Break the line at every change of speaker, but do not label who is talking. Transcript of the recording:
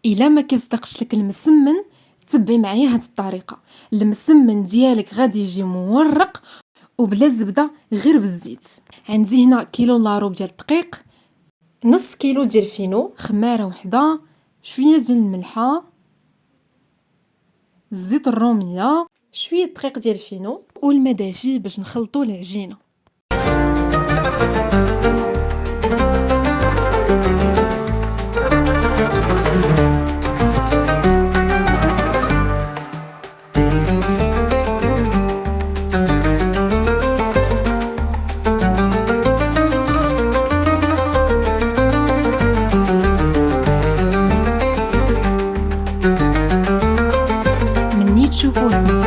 الا ما كيصدقش لك المسمن تبعي معايا هاد الطريقه. المسمن ديالك غادي يجي مورق وبلا زبده، غير بالزيت. عندي هنا كيلو لاروب ديال الدقيق،
نص كيلو ديال الفينو،
خماره وحده، شويه ديال الملحه، الزيت الروميه،
شويه دقيق ديال الفينو،
والماء دافي باش نخلطوا العجينه. مني تشوفوه